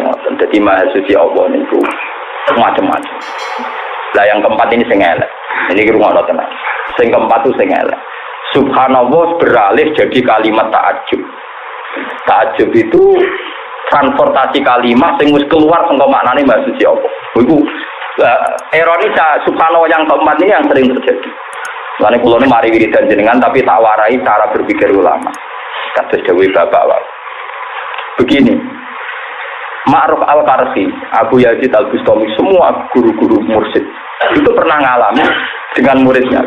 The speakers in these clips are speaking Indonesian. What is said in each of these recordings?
ngoten. Dadi Maha Suci Allah niku macam-macam. Lah yang keempat ini sing elek. Ini rungokno tenan. Sing keempat itu sing elek. Subhanallah beralih jadi kalimat ta'ajjub. Ta'ajjub itu transportasi kalimat sing wis keluar saka maknane Maha Suci Allah. Iku ironis subhanallah yang keempat ini yang sering terjadi. Lane kula nu mari wiridan jenengan tapi tak warai cara berpikir ulama. Kados dawuh Bapak wae. Begini. Ma'ruf Al-Qarsi, Abu Yazid Al-Bustami, semua guru-guru mursyid itu pernah ngalami dengan muridnya.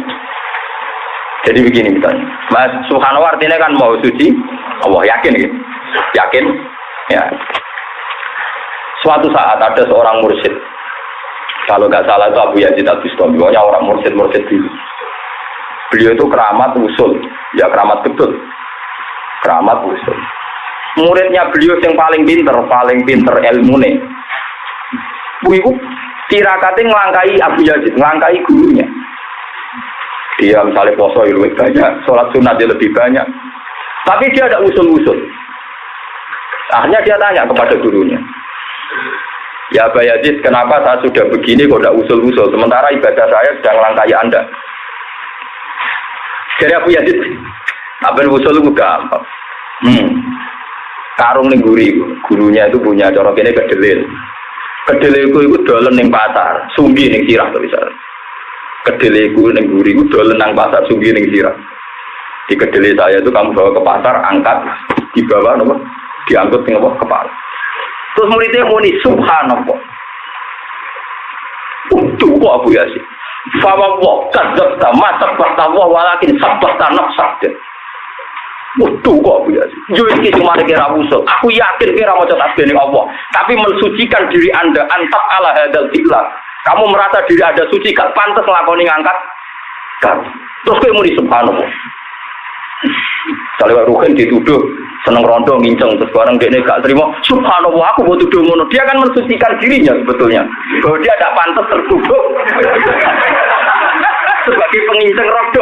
Jadi begini misalnya, Mas Subhanahu artinya kan mau suci, Allah yakin gitu, yakin, ya. Suatu saat ada seorang mursyid, kalau nggak salah itu Abu Yazid Al-Bustami, pokoknya orang mursyid dulu. Beliau itu keramat usul, ya keramat betul, keramat usul. Muridnya beliau yang paling pinter ilmune. Iku tirakate nglangkai Abu Yazid, nglangkai gurunya. Dia misalnya poso lebih banyak, sholat sunat dia lebih banyak. Tapi dia ada usul-usul. Akhirnya dia tanya kepada gurunya. Ya Abu Yazid, kenapa saya sudah begini kok tidak usul-usul? Sementara ibadah saya sudah nglangkai Anda. Jadi Abu Yazid, apa usul itu gampang. Karung ning gurunya itu punya cara kene kedelil. Kedelil iku dolen ning pasar, sunggi ning sirah to bisa. Kedelil iku ning guri iku dolen nang pasar, sunggi ning sirah. Di kedelil saya itu kamu bawa ke pasar, angkat, dibawa nopo? Diangkut ning apa kepala. Terus muridnya muni subhanallah. Untuk kok Abu Yazid. Fa wa kadzabta ma sabata wa walakin sabata nafsak. Waduh kok Abu Yazid. Yo iki cuma kira usul. Aku yakin kira maca tasbih ning Allah, tapi mensucikan diri Anda antak ala hadal billah. Kamu merasa diri Anda suci gak pantas lakoni ngangkat. Kan. Terus kowe muni subhanallah. Saleh Ruhin dituduh seneng rondo nginceng terus bareng dekne gak terima. Subhanallah aku mau tuduh ngono. Dia kan mensucikan dirinya sebetulnya. Bahwa dia tidak pantas tertuduh sebagai penginceng rondo.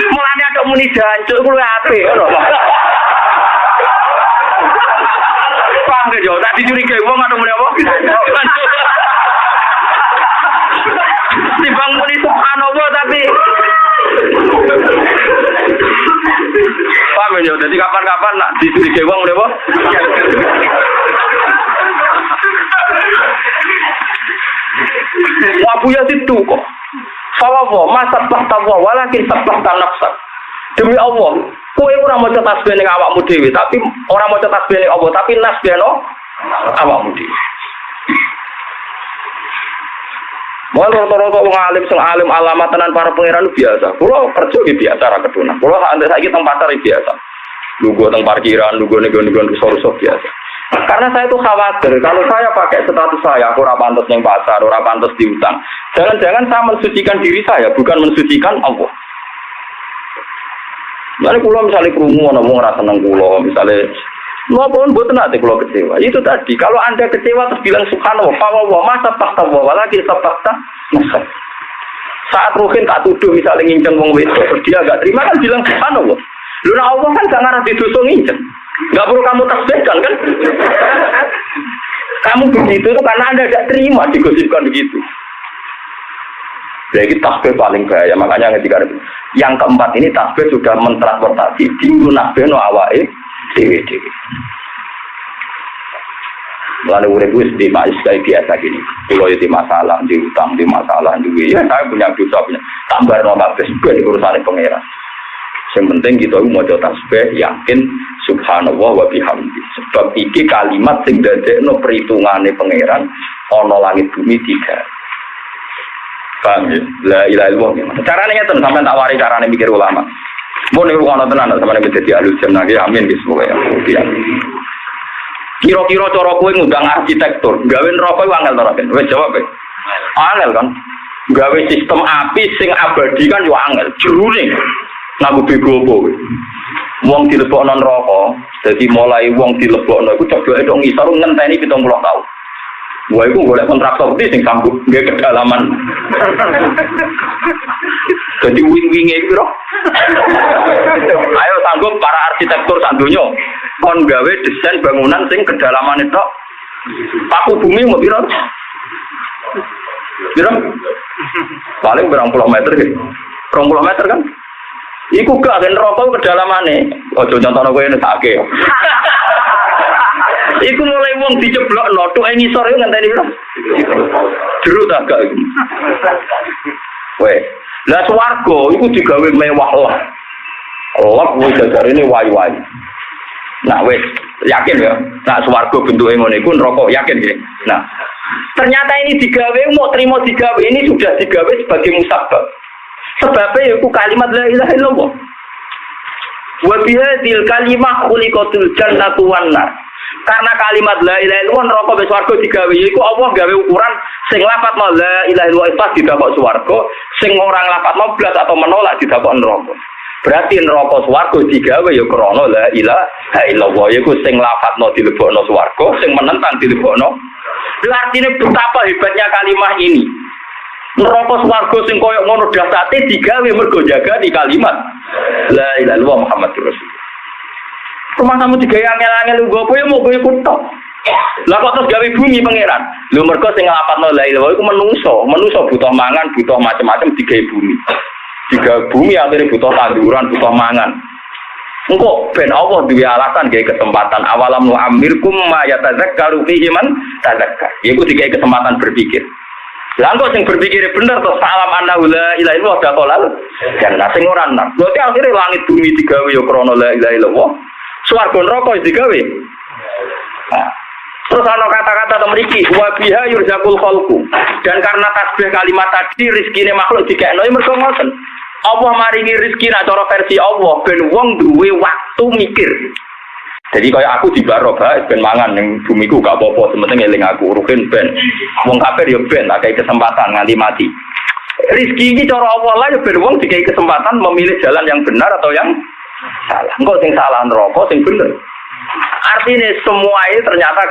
Mulane ada muni jancuk kuwi apik ngono. Paham ge yo, tak dicurigai wong ada muni apa? Timbang muni subhanallah tapi paham yo, dadi kapan-kapan nak dicurigai wong muni apa? Abu Yazid itu kok Fawwa masabah tawwa walakin sabah nafsak. Demi Allah, kowe ora maca tasbih ning awakmu dhewe, tapi ora maca tasbih ning Allah, tapi nasbihno awakmu dhewe. Mau rata-rata wong alim sing alim alamat tenan para pangeran biasa. Kulo kerja iki biasa ra ketuna. Kulo sak antek saiki teng pasar biasa. Lungguh teng parkiran, lungguh ning rusak biasa. Karena saya itu khawatir kalau saya pakai status saya, aku ora pantes ning pasar, ora pantes diutang. Jangan-jangan saya mensucikan diri saya, bukan mensucikan Allah. Misalnya kulo misalnya krungu ana wong ora seneng kulo, misalnya napa mboten ate kulo kecewa. Itu tadi, kalau Anda kecewa terus bilang subhanallah, fa masa tahtawa walakin sabata nafsa. Saat Ruhin tak tuduh misalnya nginceng wong wedok, dia enggak terima kan bilang subhanallah. Lho nek Allah kan gak ngarah didosa nginceng. Enggak perlu kamu tasbihkan kan? Kamu begitu itu karena Anda tidak terima digosipkan begitu. Jadi tasbih paling bahaya, makanya ketika yang keempat ini tasbih sudah mentransportasi dinggo nasbihno awake dhewe-dhewe. Lalu urip wis di mais kayak biasa gini. Kalau di masalah, di utang, di masalah duwe, ya saya punya dosa punya. Tambarno kabeh ben urusane pangeran. Yang penting kita maca tasbih yakin subhanallah wa bihamdi. Sebab iki kalimat sing dadekno perhitungane pangeran ana langit bumi tiga. Paham ya? La ilaha illallah. Carane ngeten sampean tak wari carane mikir ulama. Mun niku ana tenan sampeyan dadi ahli jannah nggih amin wis pokoke ya. Kira-kira cara kowe ngundang arsitektur, gawe neraka iku angel to, Raden? Wis jawab kowe. Angel kan? Gawe sistem api sing abadi kan yo angel. Jerune nganggo bego apa kowe. Wong dilebokno neraka, dadi mulai wong dilebokno iku coba tok ngisor ngenteni 70 tahun. Wah, itu boleh kontraktor sing sanggup nggak kedalaman. Jadi wing-wingnya itu loh. Ayo sanggup para arsitektur sak donya kon gawe desain bangunan sing kedalamane tok paku bumi mau piro? Piro? Paling berang puluh meter gitu. 20 meter kan? Iku gak kan rokok kedalamane. Ojo contohno kowe nesake. Iku mulai wong diceblokno tok ngisor yo ngenteni piro? Jero ta gak iku. Weh, lah swarga iku digawe mewah lah. Allah kuwi jajarene wayu-wayu. Nah wis yakin ya. Nah swarga bentuke ngono iku neraka yakin nggih. Nah, ternyata ini digawe mau terima digawe ini sudah digawe sebagai musabbab. Sebabnya itu kalimat la ilaha illallah. Wa bihadil kalimah khuliqatul jannatu wan nar. Karena kalimat la ilaha illallah neraka wis swarga digawe iku Allah gawe ukuran sing lafadzna la ilaha illallah pas didapok swarga, sing ora lafadzna blas atau menolak didapok neraka. Berarti neraka swarga digawe ya krana la ilaha illallah iku sing lafadzna dilebokno swarga, sing menentang dilebokno. Artinya betapa hebatnya kalimat ini. Neraka swarga sing koyo ngono dasate digawe mergo jaga di kalimat la ilaha illallah Muhammadur Rasulullah. Rumah kamu digawe angel-angel nggo apa ya mau kowe kutok. Lah kok terus gawe bumi pangeran. Lho mergo sing nglapatno la ilaha illallah iku menungso butuh mangan, butuh macam-macam digawe bumi. Digawe bumi akhirnya butuh tanduran, butuh mangan. Engko ben Allah duwe alasan gawe kesempatan awalam nu amirkum ma yatazakkaru fihi man tazakkar. Iku digawe kesempatan berpikir. Lah kok sing berpikir bener to salam annahu la ilaha illallah daqolal jannah sing ora nang. Berarti akhire langit bumi digawe ya krana la ilaha illallah. Swarga neraka digawe. Nah, terus ana kata-kata to mriki wa biha yurzaqul khalqu. Dan karena tasbih kalimat tadi rezekine makhluk dikekno mergo ngoten. Allah maringi rezeki nak cara versi Allah ben wong duwe waktu mikir. Jadi kaya aku di Baroba ben mangan ning bumiku gak apa-apa, sementing eling aku rugen ben. Wong kafir ya ben tak kei kesempatan nganti mati. Rezeki iki cara Allah lah ya ben wong dikai kesempatan memilih jalan yang benar atau yang salah. Engko sing salah neraka, sing bener. Artinya semua ini ternyata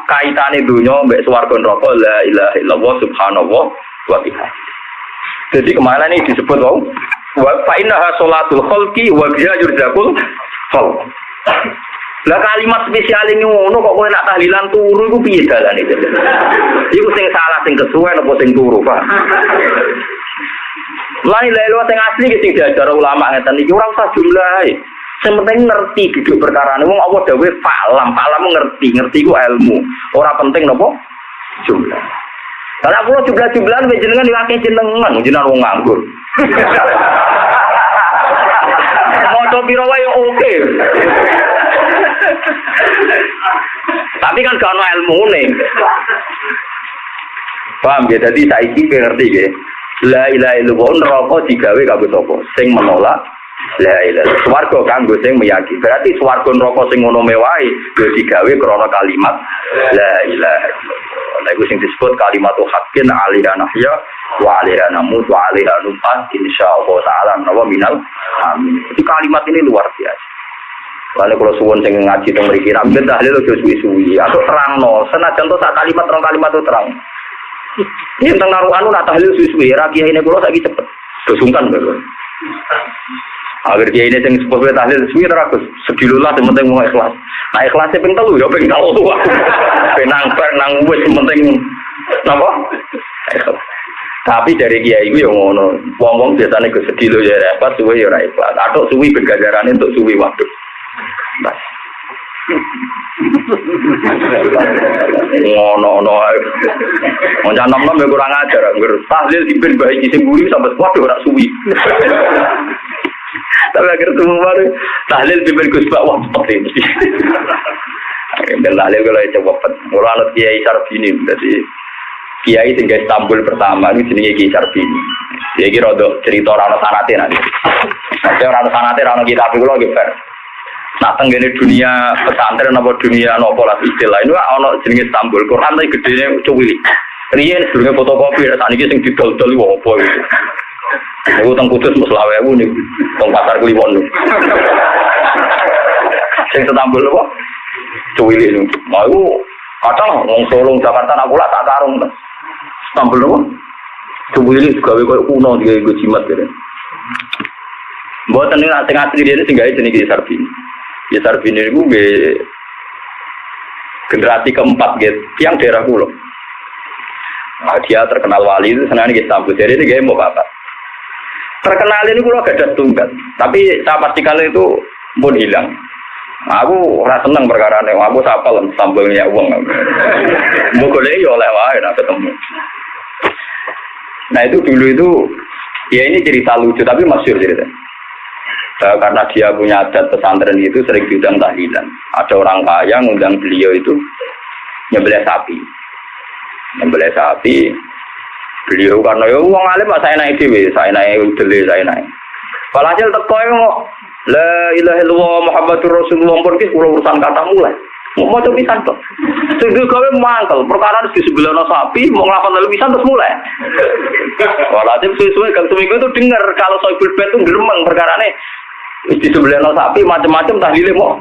kaitane dunya mbek swarga neraka la ilaha illallah subhanallah wa bihamdihi. Jadi kemarin ini disebut wa fa innaha sholatul khalqi wa biha yurzaqul khalq. Lah kalimat spesial ini ngono kok kowe nak tahlilan turu iku piye dalane? Iku sing salah sing kesuwen apa sing turu, Pak? La ilaha illallah sing asli ki sing diajar ulama ngeten iki ora usah jumlahe. Sing penting ngerti duduk perkarane wong apa dawuhe falam ngerti ku ilmu. Ora penting napa jumlah. Karena aku jumlah-jumlahan jenengan diwakil jenengan wong nganggur. Moco piro wae oke. Tapi kan gak ono ilmune. Paham ya? Jadi saiki ngerti ya. La ilaha illallah neraka digawe kanggo sapa? Sing menolak la ilaha. Swarga kanggo sing meyakini. Berarti swarga neraka sing ngono mewahe yo digawe krana kalimat la ilaha illallah. Lha iku sing disebut kalimatul haqqin alaiha nahya wa alaiha namut wa alaiha numat insyaallah taala menawa minal amin. Jadi kalimat ini luar biasa. Lalu kalau suwon sing ngaji teng mriki ra ben tahlil ojo suwi-suwi atau terangno senajan to sak kalimat rong kalimat itu terang. Yen teng naruhanu nak tahlil suwi-suwi ra kiyaine kula saiki cepet. Dosungkan lho. Agar kiyaine sing sepuh tahlil suwi terus sedilulah sing penting wong ikhlas. Nah ikhlasé ping 3 ya ping 3. Penang bar nang wis penting napa? Tapi dari kiai iku yo ngono. Wong-wong biasane ke sedilo ya repot suwe ya ora ikhlas. Atok suwi ben ganjarane untuk suwi waktu. Ngono-ngono ae. Wong nom-nom ya kurang ajar, ngger tahlil dipin bae iki sing mburi sampe waduh ora suwi. Tapi agar semua tahlil dipin Gus Pak wah peti mesti. Ben tahlil kalau cepet. Ora ana Kiai Sarbini berarti Kiai sing Istanbul pertama iki jenenge Kiai Sarbini. Dia iki rada cerita ora ana sanate nanti. Nek ora ana sanate ora ana kitab kula nggih bar. Nah tenggene dunia pesantren apa dunia nopo lah istilah ini ana jenenge Istanbul Quran tapi gedene cuwili. Riyen sedurunge fotokopi sakniki sing didol-dol opo iki. Niku teng Kudus mesti 20.000 niku teng pasar Kliwon niku. Sing Istanbul apa? Cuwili niku. Mau kadang wong Solo Jakarta aku lak tak karung. Istanbul apa? Cuwili gawe koyo kuno digawe jimat kene. Mboten nek sing asli dene sing gawe jenenge Sarbini. Yesar bin ini gue generasi keempat gitu, yang daerah Kulo. Nah, dia terkenal wali itu senang kita sambut, jadi ini gak mau bapak. Terkenal ini Kulo gak ada tunggal, tapi saya pastikan itu pun hilang. Nah, aku rasa seneng perkara ini, aku sapal sambelnya uang. Mau golek ya oleh wae nak ketemu. Nah itu dulu itu, ya ini cerita lucu tapi masyhur cerita. Karena dia punya adat pesantren itu sering diundang tahlilan. Ada orang kaya ngundang beliau itu nyembelih sapi. Nyembelih sapi, beliau karena ya uang alim saya naik dewe, saya naik udele, saya naik. Walhasil teko mau la ilaha illallah Muhammadur Rasulullah pun ki urusan kata mulai. Mau coba pisan kok. Sing gawe mangkel, perkara di sebelah sapi mau nglapan lalu pisan terus mulai. Walhasil suwe-suwe kang seminggu itu dengar kalau Soibul Bait itu gremeng perkarane di sebelah sapi macam-macam tahlile mau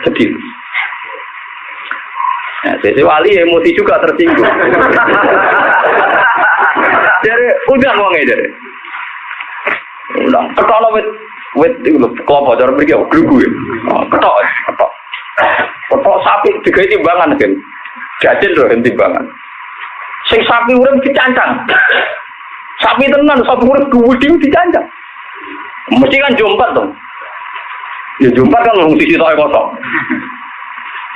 sedih. Nah, sesi wali emosi juga tersinggung. Jadi udah ngomongnya dari. Udah ketok wit itu kelompok cara pergi glugu ya. Ketok sapi digawe timbangan kan. Jajan lho timbangan. Sing sapi urip dicancang. Sapi tenan, sapi urip gede dicancang. Mesti kan jumpat dong. Ya jumpat kan wong sisi tok kosong.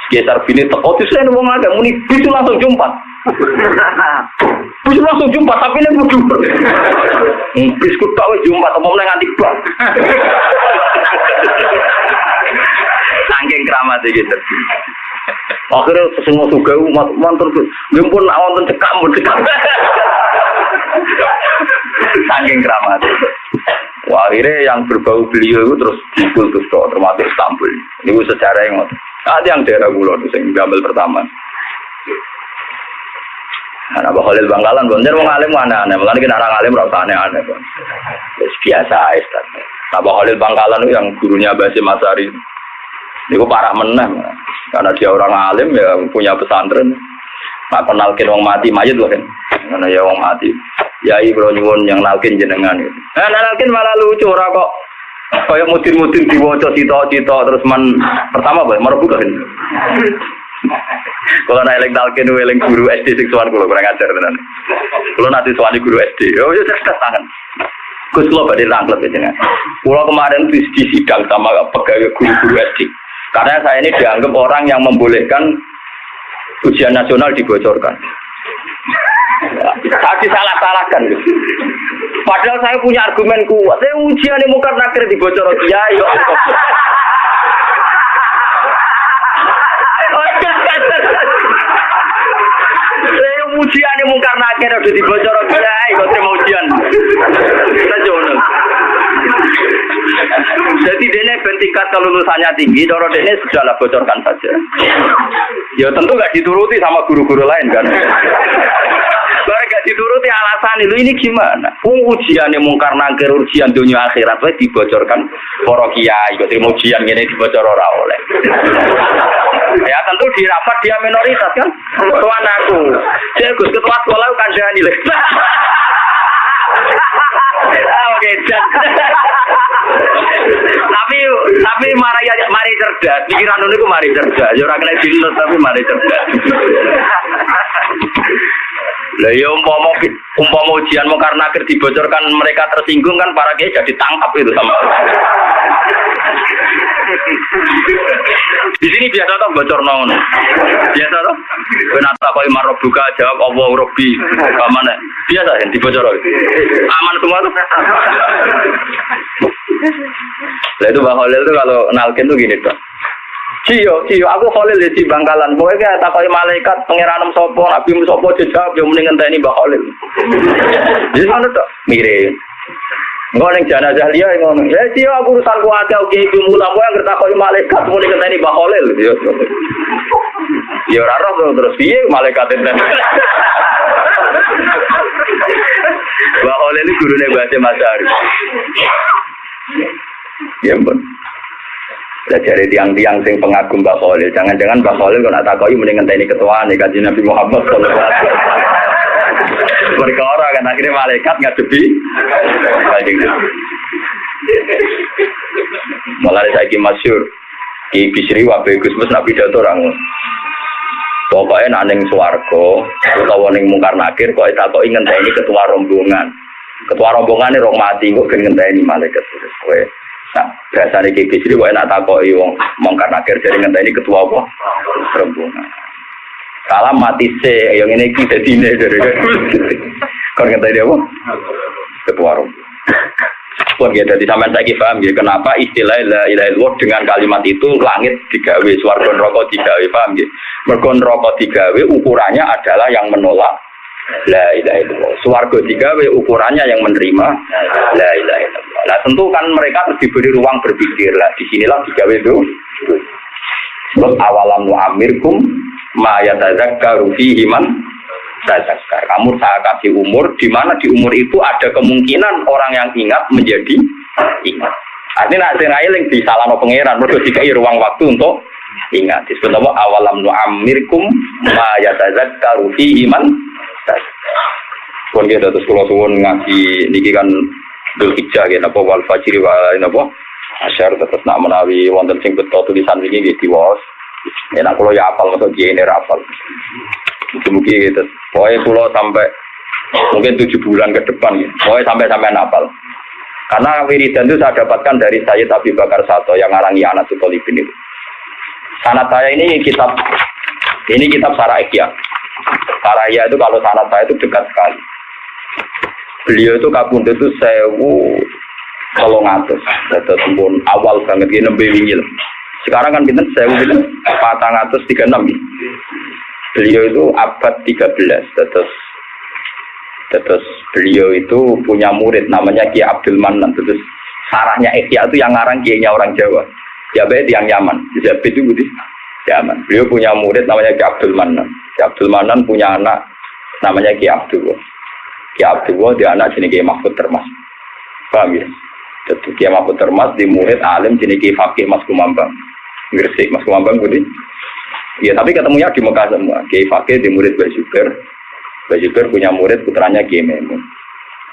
Sekitar bini teko disen wong agak muni bisu langsung jumpat. Bisu langsung jumpat tapi nek kudu. Bis ku tok wis jumpat omong nang nganti bak. Saking keramat iki. Akhirnya semua suka umat mantan tuh, gimpun awan cekak mun cekak. Saking keramat. Wah, akhirnya yang berbau beliau itu terus dikultus termasuk Istanbul. Ini sejarah yang ada yang daerah Kulo itu yang gambar pertama. Nah, Mbah Khalil Bangkalan, boncer wong alim aneh-aneh. Mulane kita orang alim ora aneh-aneh, Bang. Biasa ae, Ustaz. Mbah Khalil Bangkalan itu yang gurunya Basim Masari. Niku parah meneh. Karena dia orang alim ya punya pesantren. Nah, kenalkin wong mati mayit loh kan. Karena ya wong mati. Yai bro nyuwun yang nalkin jenengan gitu. Nah, nalkin malah lucu ora kok. Kayak mutin-mutin diwaca cita-cita terus pertama bae merebu kan. Kalau nalkin nalkin weling guru SD sing sowan kula kurang ajar tenan. Kula nanti sowan guru SD. Oh ya cerdas tangan. Gus kula badhe rangklet jenengan. Kula kemarin di sidang sama pegawai guru-guru SD. Karena saya ini dianggap orang yang membolehkan ujian nasional dibocorkan. Saya disalah-salahkan. Padahal saya punya argumen kuat. Saya ujian ini mungkar nakir dibocor kiai. Saya ujian ini mungkar nakir udah dibocor kiai. Kok terima ujian? Kita jono. Jadi dene tingkat kelulusannya tinggi, cara dene sudahlah bocorkan saja. Ya tentu nggak dituruti sama guru-guru lain kan. Kalau nggak dituruti alasan itu ini gimana? Ujiannya mungkar nakir ujian dunia akhirat itu dibocorkan para kiai. Kok terima ujian ini dibocor ora oleh. Ya tentu di rapat dia minoritas kan. Tuan aku, saya Gus ketua sekolah kandhani lho. Oke, tapi mari cerdas, pikiran niku mari cerdas. Ya ora kena dilus tapi mari cerdas. Lah ya umpama ujian mungkar nakir dibocorkan mereka tersinggung kan para kiai jadi tangkap itu sama. Di sini biasa toh bocor nong. Biasa toh. Kenapa kau imar buka jawab Allah Robbi. Mana? Biasa kan dibocor. Aman semua tuh. Lah itu Mbah Khalil tuh kalau nalkin tuh gini tuh. Ciyo, aku Khalil di Bangkalan. Pokoknya tak kau malaikat pangeran sopo, nabi sopo jawab yang mending ngenteni Mbah Khalil. Jadi mana tuh? Mirip. Engko ning jenazah liya ngono. Ya ciyo aku urusan ku akeh oke ibu mulang kowe anggere takoki malaikat muni ngenteni Mbah Khalil. Ya ora roh terus piye malaikat enten. Mbah Khalil iki gurune Basim Masari. Ya ampun. Lah dari tiang-tiang sing pengagum Mbah Khalil, jangan-jangan Mbah Khalil kok nak takoki mending ngenteni ketuane Kanjeng Nabi Muhammad sallallahu alaihi wasallam. Perkara kan akhirnya malaikat ngadepi Kanjeng Nabi. Mulai saiki masyhur Ki Bisri wae Gus Mus nak pidato orang. Pokoknya nak ning swarga utawa ning mungkar nakir kok takoki ngenteni ketua rombongan. Ketua rombongan ini rong mati kok ben ngenteni malaikat terus kowe. Nah, biasane Ki Bisri kok nak takoki wong mungkar nakir jadi ngenteni ketua apa? Rombongan. Salam mati se yang ini iki dadine dari. Kon ngenteni apa? Ketua rombongan. Pun gitu, di sampean saiki paham ya kenapa istilah la ilaha illallah dengan kalimat itu langit digawe, swarga neraka digawe, paham ya? Mergo neraka digawe ukurannya adalah yang menolak la ilaha illallah. Swarga digawe ukurannya yang menerima la ilaha illallah. Nah, tentu kan mereka harus diberi ruang berpikir lah. Di sinilah digawe itu. Sebab awalam nu'amirkum ma yatazakkaru fihi man tazakar. Kamu saya kasih umur, di mana di umur itu ada kemungkinan orang yang ingat menjadi ingat. Artinya nak sing eling disalahno pangeran, mergo dikai ruang waktu untuk ingat. Disebut apa awalam nu'amirkum ma yatazakkaru fihi man tazakar. Pun kita terus kula suwun ngaji niki kan Dzulhijjah nggih napa wal fajri wa napa asyar tetep nak menawi wonten sing beto tulisan iki nggih diwaos. Nek kula ya apal kok diene ra apal. Mungkin gitu. Pokoknya pulau sampai mungkin 7 bulan ke depan gitu. Pokoknya sampai napal. Karena wiridan itu saya dapatkan dari Sayyid Abi Bakar Sato yang ngarangi anak Tutolibin itu. Sanad saya ini kitab Sara'iyah. Sara'iyah itu kalau sanad saya itu dekat sekali. Beliau itu kapundhut itu 1300. Terus pun awal banget ini nembe wingi. Sekarang kan pinten 1436 gitu. Beliau itu abad 13, terus beliau itu punya murid namanya Ki Abdul Manan. Terus sarahnya Ihya itu yang ngarang kiainya orang Jawa. Jabet yang Yaman, Jabet itu di Yaman. Beliau punya murid namanya Ki Abdul Manan. Ki Abdul Manan punya anak namanya Ki Abdullah. Ki Abdullah dia anak jenis Ki Mahfud Termas. Paham ya? Jadi Ki Mahfud Termas di murid alim jenis Ki Fakih Mas Kumambang. Gresik Mas Kumambang budi. Ya tapi ketemunya di Mekah semua. Kiai Fakih di murid Mbah Zubair. Mbah Zubair punya murid putranya Kiai Maimun.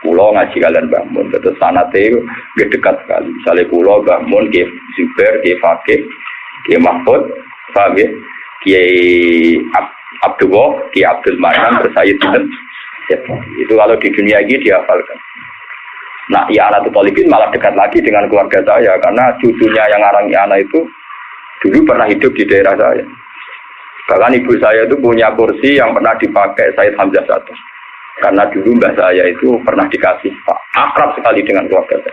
Pulau ngaji kalian Mbah Mun. Terus sanate dekat sekali. Misalnya pulau Mbah Mun, Kiai Zubair, Kiai Fakih, Kiai Mahfud, paham ya? Kiai Abdullah, Kiai Abdul Manan, Sayyid itu kalau di dunia ini dihafalkan. Nah, ya anak Tutolibin malah dekat lagi dengan keluarga saya karena cucunya yang ngarangi anak itu dulu pernah hidup di daerah saya. Bahkan ibu saya itu punya kursi yang pernah dipakai Said Hamzah Sato. Karena dulu mbah saya itu pernah dikasih Pak. Akrab sekali dengan keluarga saya.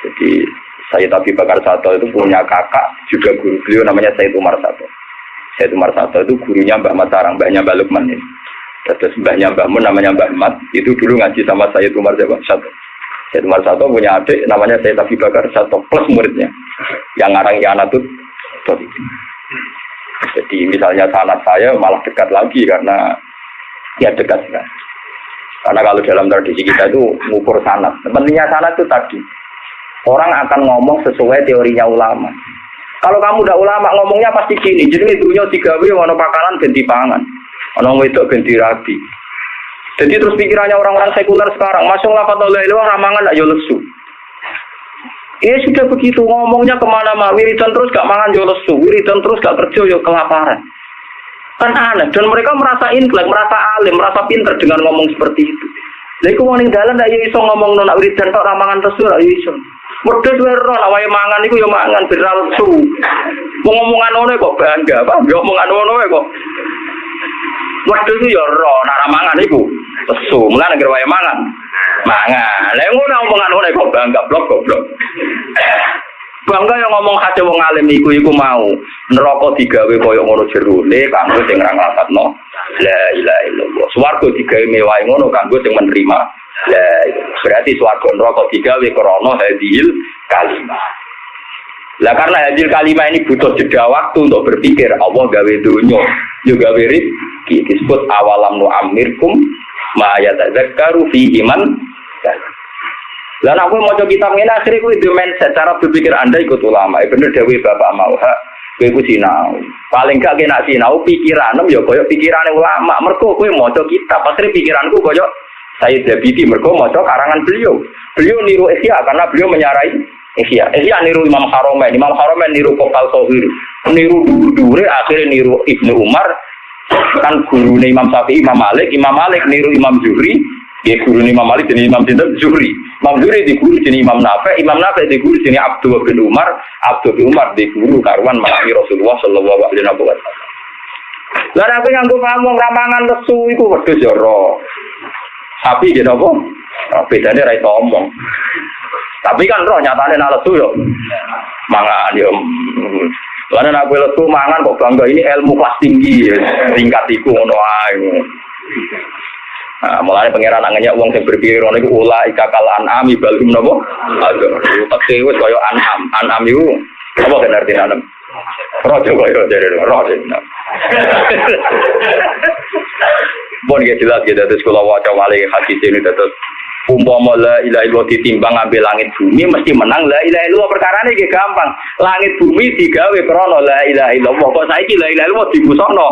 Jadi Said Abi Bakar Sato itu punya kakak, juga guru beliau namanya Said Umar Sato. Said Umar Sato itu gurunya Mbah Mat Sarang, mbahnya Mbah Lukman ini. Terus mbahnya Mbah Mun namanya Mbah Mat, itu dulu ngaji sama Said Umar Sato. Said Umar Sato punya adik namanya Said Abi Bakar Sato plus muridnya. Yang ngarang anak itu. Jadi misalnya sanad saya malah dekat lagi karena ya dekat kan. Karena kalau dalam tradisi kita itu mengukur sanad. Pentingnya sanad itu tadi orang akan ngomong sesuai teorinya ulama. Kalau kamu udah ulama ngomongnya pasti gini. Jadi dunia digawe ono pakanan ganti pangan, ono wedok ganti rabi. Jadi terus pikirannya orang-orang sekuler sekarang, masuk lafaz la ilaha illallah ramangan ayo lesu. Ya sudah begitu ngomongnya kemana-mana, wiridan terus gak mangan yo lesu, wiridan terus gak kerja yo kelaparan. Kan aneh, dan mereka merasa intelek, merasa alim, merasa pintar dengan ngomong seperti itu. Lha iku wong ning dalan ndak yo iso ngomong nona wiridan tok ra mangan lesu ra yo iso. Wedhus wae ro awake mangan iku yo mangan ben ra lesu. Wong omongan ngono kok bangga, apa? Yo omongan ngono kok. Wedhus iku yo ro nek ra mangan iku lesu, mulane nek wae mangan. Mangan. Lah ngono omongan ngono kok bangga goblok. Bangga yang ngomong hati wong alim iku mau neraka digawe kaya ngono jerone kanggo sing ra nglakatno la ilaha illallah. Swarga digawe mewahe ngono kanggo sing menerima la berarti swarga neraka digawe krana hadil kalimah. Lah karena hadil kalimah ini butuh jeda waktu untuk berpikir. Allah gawe dunya yo gawe rezeki disebut awalam nu'amirkum ma yatadzakkaru fi iman. Lah nek kowe maca kitab ngene akhire kowe duwe mindset cara berpikir Anda ikut ulama. Bener dawuh Bapak Mauha, kowe ku sinau. Paling gak kena sinau pikiranem ya kaya pikirane ulama. Mergo kowe maca kitab, akhire pikiranku kaya Sayyid Zabidi mergo maca karangan beliau. Beliau niru Ihya karena beliau menyarai Ihya niru Imam Haromen niru Kopal Sohir, niru dure akhirnya niru Ibnu Umar, kan gurune Imam Syafi'i, Imam Malik niru Imam Zuhri, dia gurune Imam Malik jadi Imam Zuhri. Imam Zuhri di guru jadi Imam Nafi di guru jadi Abdul bin Umar di guru karuan malami Rasulullah sallallahu alaihi wasallam. Lah nek nganggo pamong ramangan lesu iku wedhus ya ora. Sapi gitu apa? Bedane ra iso omong. Tapi kan roh nyatane nek lesu yo mangan yo. Lah nek kowe lesu mangan kok bangga ini ilmu kelas tinggi ya. Tingkat iku ngono ae. Nah, mulane pangeran anggenya wong sing berpikir ngono iku ula ikakal anami balhum napa? Aduh, tekse wis kaya anam iku apa kan artine anam? Rojo kaya jare rojo. Bon ya jelas ya terus kula waca malih hadis ini terus umpama la ilaha illallah ditimbang ambil langit bumi mesti menang la ilaha illallah perkarane iki gampang. Langit bumi digawe krana la ilaha illallah. Kok saiki la ilaha illallah dibusono.